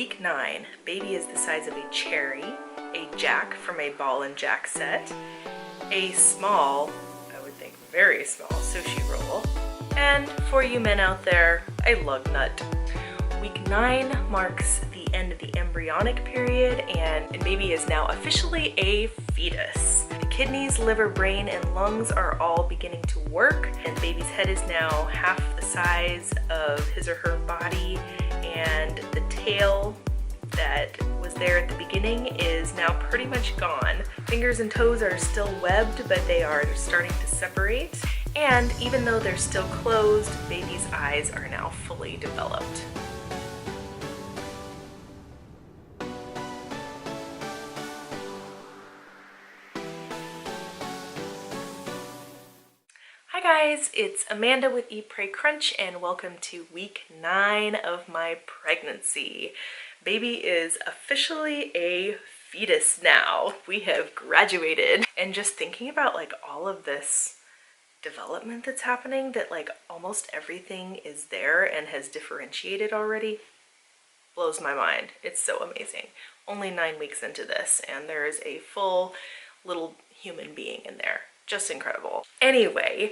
Week 9, baby is the size of a cherry, a jack from a ball and jack set, a small, I would think very small, sushi roll, and for you men out there, a lug nut. Week 9 marks the end of the embryonic period, and baby is now officially a fetus. The kidneys, liver, brain, and lungs are all beginning to work, and baby's head is now half the size of his or her body, and the tail that was there at the beginning is now pretty much gone. Fingers and toes are still webbed, but they are starting to separate. And even though they're still closed, baby's eyes are now fully developed. Hi guys, it's Amanda with Eat, Pray, Crunch, and welcome to week 9 of my pregnancy. Baby is officially a fetus now. We have graduated. And just thinking about like all of this development that's happening, that like almost everything is there and has differentiated already, blows my mind. It's so amazing. Only 9 weeks into this and there is a full little human being in there. Just incredible. Anyway,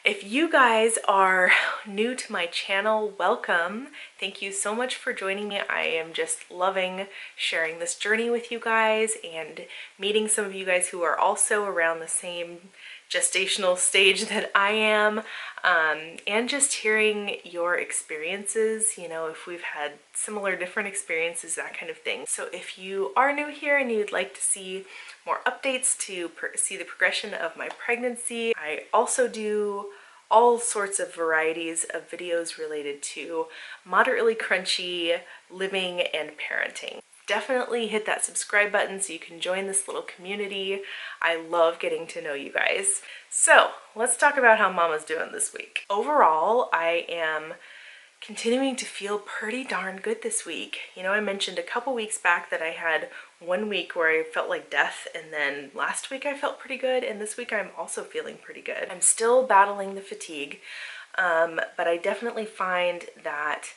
if you guys are new to my channel, welcome. Thank you so much for joining me. I am just loving sharing this journey with you guys and meeting some of you guys who are also around the same gestational stage that I am, and just hearing your experiences, you know, if we've had similar different experiences, that kind of thing. So if you are new here and you'd like to see more updates to see the progression of my pregnancy, I also do all sorts of varieties of videos related to moderately crunchy living and parenting. Definitely hit that subscribe button so you can join this little community. I love getting to know you guys. So let's talk about how Mama's doing this week. Overall, I am continuing to feel pretty darn good this week. You know, I mentioned a couple weeks back that I had 1 week where I felt like death, and then last week I felt pretty good, and this week I'm also feeling pretty good. I'm still battling the fatigue, but I definitely find that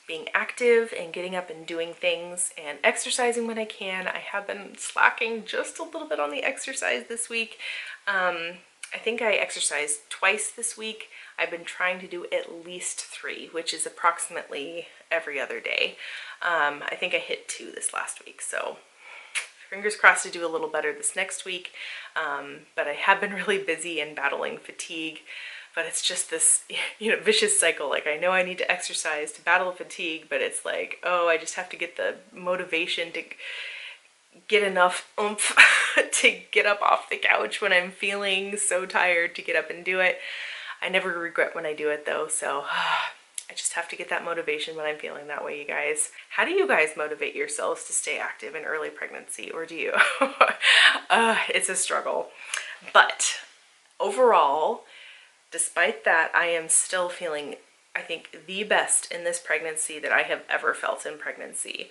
being active and getting up and doing things and exercising when I can. I have been slacking just a little bit on the exercise this week. I think I exercised twice this week. I've been trying to do at least 3, which is approximately every other day. I think I hit 2 this last week, so fingers crossed to do a little better this next week. But I have been really busy and battling fatigue. But it's just this, you know, vicious cycle. Like, I know I need to exercise to battle fatigue, but it's like, oh, I just have to get the motivation to get enough oomph to get up off the couch when I'm feeling so tired to get up and do it. I never regret when I do it though, so I just have to get that motivation when I'm feeling that way, you guys. How do you guys motivate yourselves to stay active in early pregnancy, or do you? It's a struggle. But overall, despite that, I am still feeling, I think, the best in this pregnancy that I have ever felt in pregnancy.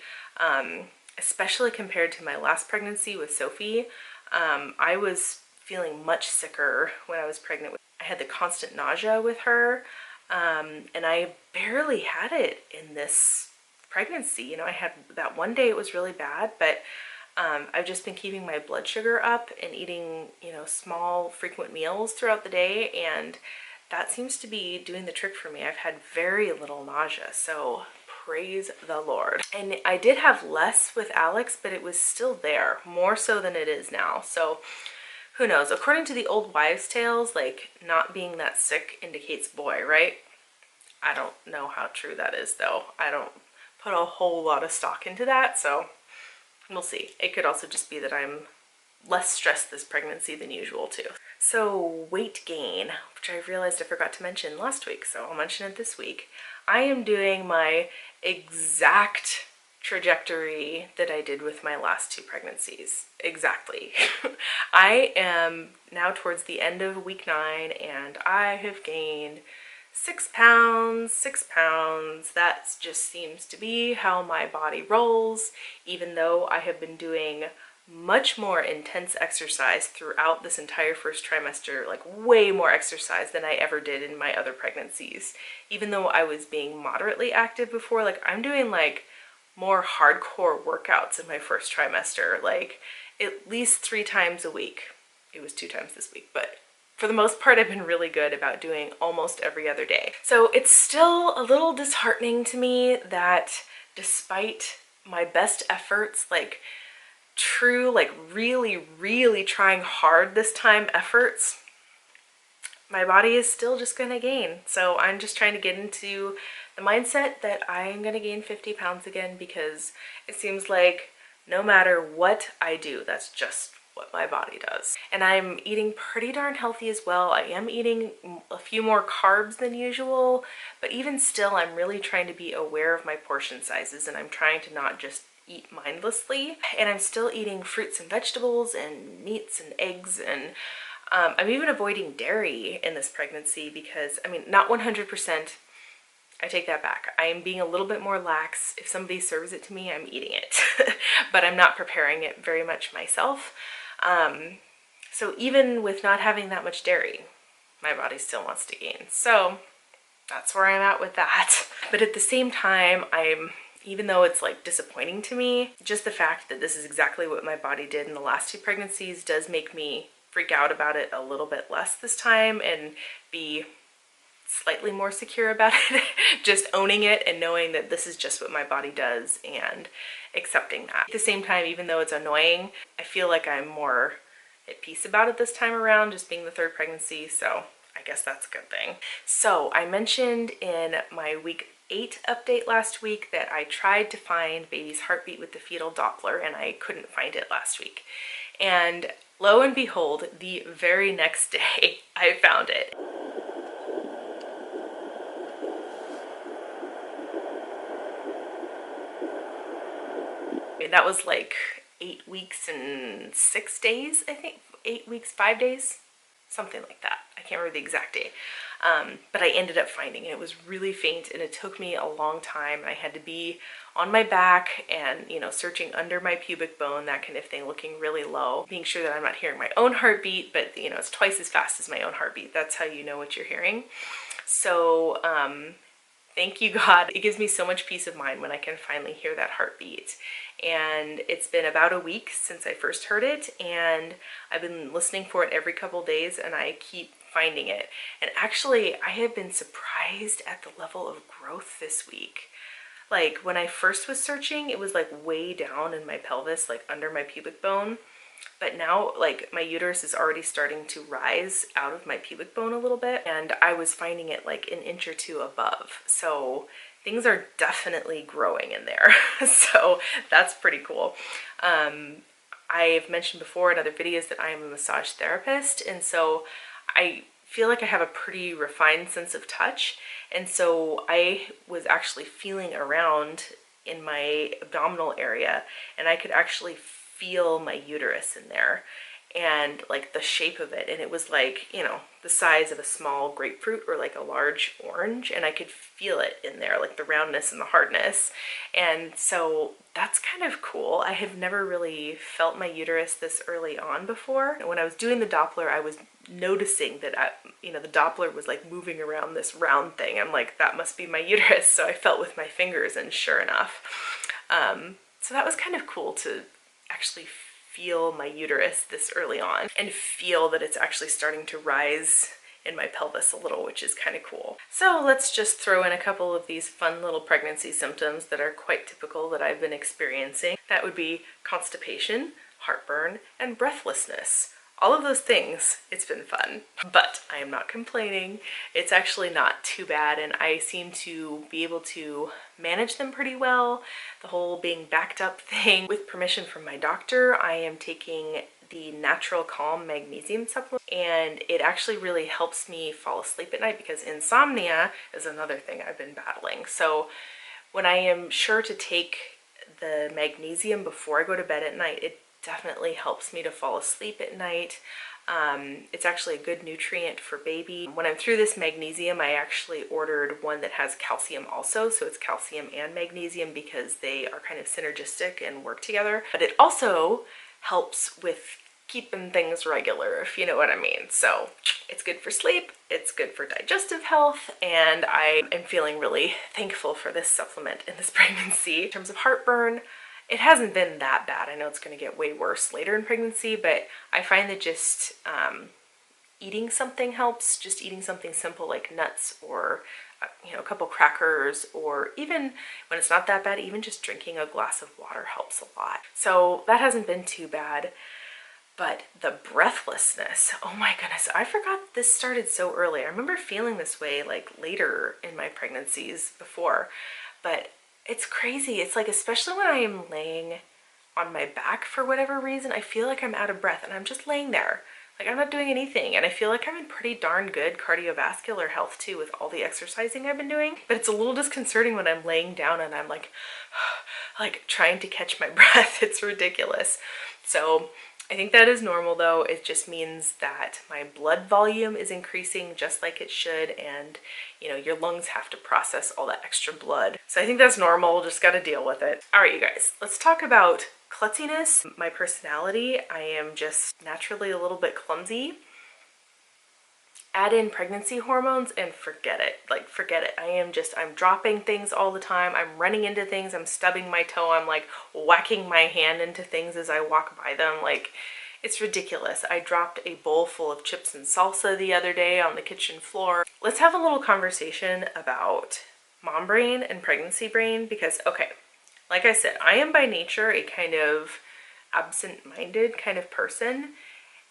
Especially compared to my last pregnancy with Sophie. I was feeling much sicker when I was pregnant. I had the constant nausea with her, and I barely had it in this pregnancy. You know, I had that one day it was really bad, but I've just been keeping my blood sugar up and eating, you know, small, frequent meals throughout the day, and that seems to be doing the trick for me. I've had very little nausea, so praise the Lord. And I did have less with Alex, but it was still there, more so than it is now. So who knows? According to the old wives' tales, like, not being that sick indicates boy, right? I don't know how true that is, though. I don't put a whole lot of stock into that, so we'll see. It could also just be that I'm less stressed this pregnancy than usual too. So weight gain, which I realized I forgot to mention last week, so I'll mention it this week. I am doing my exact trajectory that I did with my last 2 pregnancies. Exactly. I am now towards the end of week 9 and I have gained 6 pounds, 6 pounds. That just seems to be how my body rolls, even though I have been doing much more intense exercise throughout this entire first trimester, like way more exercise than I ever did in my other pregnancies. Even though I was being moderately active before, like I'm doing like more hardcore workouts in my first trimester, like at least 3 times a week. It was 2 times this week, but for the most part, I've been really good about doing almost every other day. So it's still a little disheartening to me that despite my best efforts, like true, like really trying hard this time efforts, my body is still just gonna gain. So I'm just trying to get into the mindset that I'm gonna gain 50 pounds again, because it seems like no matter what I do, that's just what my body does. And I'm eating pretty darn healthy as well. I am eating a few more carbs than usual, but even still, I'm really trying to be aware of my portion sizes, and I'm trying to not just eat mindlessly. And I'm still eating fruits and vegetables and meats and eggs, and I'm even avoiding dairy in this pregnancy because, I mean, not 100%. I take that back. I am being a little bit more lax. If somebody serves it to me, I'm eating it, but I'm not preparing it very much myself. So even with not having that much dairy, my body still wants to gain. So that's where I'm at with that. But at the same time, even though it's like disappointing to me, just the fact that this is exactly what my body did in the last 2 pregnancies does make me freak out about it a little bit less this time and be slightly more secure about it. Just owning it and knowing that this is just what my body does and accepting that. At the same time, even though it's annoying, I feel like I'm more at peace about it this time around, just being the 3rd pregnancy, so I guess that's a good thing. So I mentioned in my week 8 update last week that I tried to find baby's heartbeat with the fetal doppler, and I couldn't find it last week. And lo and behold, the very next day I found it. That was like 8 weeks and 6 days, I think. 8 weeks, 5 days, something like that. I can't remember the exact day. But I ended up finding it. It was really faint, and it took me a long time. I had to be on my back and, you know, searching under my pubic bone, that kind of thing, looking really low, being sure that I'm not hearing my own heartbeat, but, you know, it's twice as fast as my own heartbeat. That's how you know what you're hearing. So, thank you, God. It gives me so much peace of mind when I can finally hear that heartbeat. And it's been about a week since I first heard it, and I've been listening for it every couple days, and I keep finding it. And actually, I have been surprised at the level of growth this week. Like, when I first was searching, it was like way down in my pelvis, like under my pubic bone. But now, like, my uterus is already starting to rise out of my pubic bone a little bit, and I was finding it like an inch or 2 above. So things are definitely growing in there. So that's pretty cool. I've mentioned before in other videos that I am a massage therapist, and so I feel like I have a pretty refined sense of touch. And so I was actually feeling around in my abdominal area, and I could actually feel my uterus in there and like the shape of it, and it was like, you know, the size of a small grapefruit or like a large orange, and I could feel it in there, like the roundness and the hardness. And so that's kind of cool. I have never really felt my uterus this early on before. And when I was doing the Doppler, I was noticing that you know, the Doppler was like moving around this round thing. I'm like, that must be my uterus. So I felt with my fingers, and sure enough. So that was kind of cool to actually feel my uterus this early on and feel that it's actually starting to rise in my pelvis a little, which is kind of cool. So let's just throw in a couple of these fun little pregnancy symptoms that are quite typical that I've been experiencing. That would be constipation, heartburn, and breathlessness. All of those things, it's been fun, but I am not complaining. It's actually not too bad, and I seem to be able to manage them pretty well. The whole being backed up thing, with permission from my doctor, I am taking the Natural Calm magnesium supplement, and it actually really helps me fall asleep at night, because insomnia is another thing I've been battling. So when I am sure to take the magnesium before I go to bed at night, it definitely helps me to fall asleep at night. It's actually a good nutrient for baby. When I'm through this magnesium, I actually ordered one that has calcium also, so it's calcium and magnesium because they are kind of synergistic and work together. But it also helps with keeping things regular, if you know what I mean. So it's good for sleep, it's good for digestive health, and I am feeling really thankful for this supplement in this pregnancy. In terms of heartburn, it hasn't been that bad. I know it's going to get way worse later in pregnancy, but I find that just eating something helps. Just eating something simple like nuts or a couple crackers, or even when it's not that bad, even just drinking a glass of water helps a lot. So that hasn't been too bad. But the breathlessness, oh my goodness, I forgot this started so early. I remember feeling this way like later in my pregnancies before, but it's crazy. It's like, especially when I am laying on my back for whatever reason, I feel like I'm out of breath and I'm just laying there. Like, I'm not doing anything, and I feel like I'm in pretty darn good cardiovascular health too with all the exercising I've been doing. But it's a little disconcerting when I'm laying down and I'm like trying to catch my breath. It's ridiculous. So I think that is normal though. It just means that my blood volume is increasing just like it should, and your lungs have to process all that extra blood. So I think that's normal, just gotta deal with it. All right, you guys, let's talk about klutziness. My personality, I am just naturally a little bit clumsy. Add in pregnancy hormones and forget it. Like, forget it. I'm dropping things all the time. I'm running into things. I'm stubbing my toe. I'm like whacking my hand into things as I walk by them. Like, it's ridiculous. I dropped a bowl full of chips and salsa the other day on the kitchen floor. Let's have a little conversation about mom brain and pregnancy brain, because, okay, like I said, I am by nature a kind of absent-minded kind of person.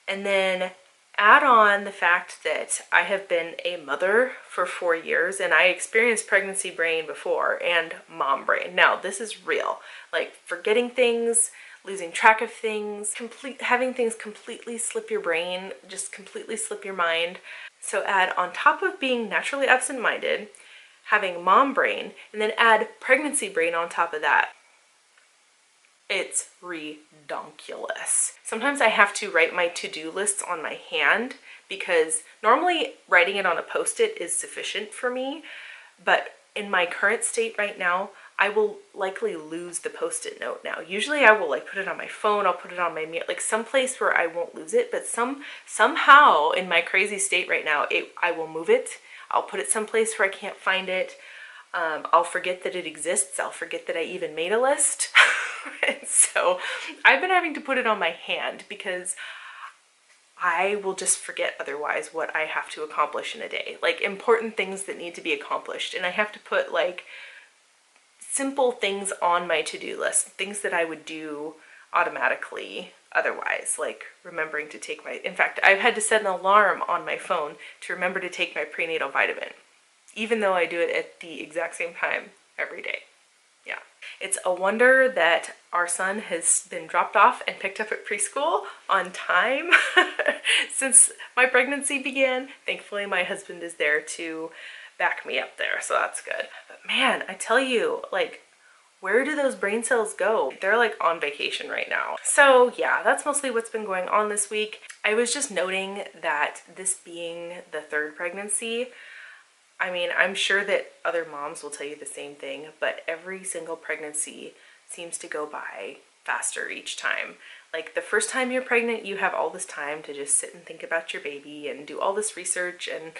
And then add on the fact that I have been a mother for 4 years, and I experienced pregnancy brain before and mom brain. Now, this is real. Like, forgetting things, losing track of things, having things completely slip your brain, just completely slip your mind. So add on top of being naturally absent-minded, having mom brain, and then add pregnancy brain on top of that. It's redonkulous. Sometimes I have to write my to-do lists on my hand, because normally writing it on a Post-it is sufficient for me, but in my current state right now, I will likely lose the Post-it note now. Usually I will like put it on my phone, I'll put it on my mirror, like someplace where I won't lose it, but somehow in my crazy state right now, I will move it. I'll put it someplace where I can't find it. I'll forget that it exists. I'll forget that I even made a list. And so I've been having to put it on my hand, because I will just forget otherwise what I have to accomplish in a day. Like, important things that need to be accomplished. And I have to put like simple things on my to-do list, things that I would do automatically otherwise, like remembering to take in fact, I've had to set an alarm on my phone to remember to take my prenatal vitamin, even though I do it at the exact same time every day. Yeah. It's a wonder that our son has been dropped off and picked up at preschool on time since my pregnancy began. Thankfully, my husband is there to back me up there, so that's good. But man, I tell you, like, where do those brain cells go? They're like on vacation right now. So yeah, that's mostly what's been going on this week. I was just noting that this being the third pregnancy, I mean, I'm sure that other moms will tell you the same thing, but every single pregnancy seems to go by faster each time. Like, the first time you're pregnant, you have all this time to just sit and think about your baby and do all this research and,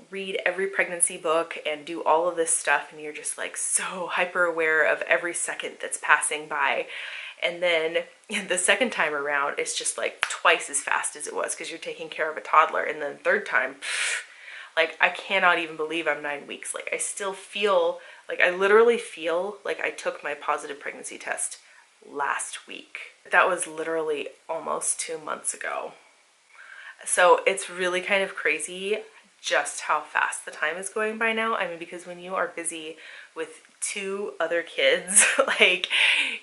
read every pregnancy book and do all of this stuff, and you're just like so hyper aware of every second that's passing by. And then the second time around, it's just like twice as fast as it was because you're taking care of a toddler. And then third time, like, I cannot even believe I'm 9 weeks. Like, I still feel like, I literally feel like I took my positive pregnancy test last week. That was literally almost 2 months ago. So it's really kind of crazy just how fast the time is going by now. I mean, because when you are busy with 2 other kids, like,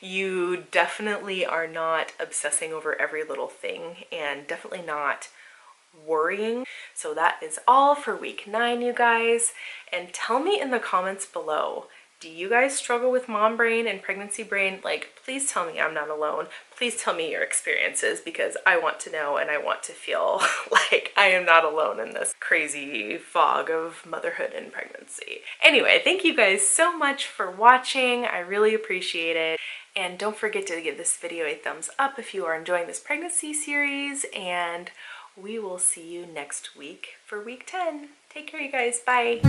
you definitely are not obsessing over every little thing, and definitely not worrying. So that is all for week 9, you guys. And tell me in the comments below, do you guys struggle with mom brain and pregnancy brain? Like, please tell me I'm not alone. Please tell me your experiences, because I want to know and I want to feel like I am not alone in this crazy fog of motherhood and pregnancy. Anyway, thank you guys so much for watching. I really appreciate it. And don't forget to give this video a thumbs up if you are enjoying this pregnancy series, and we will see you next week for week 10. Take care, you guys. Bye.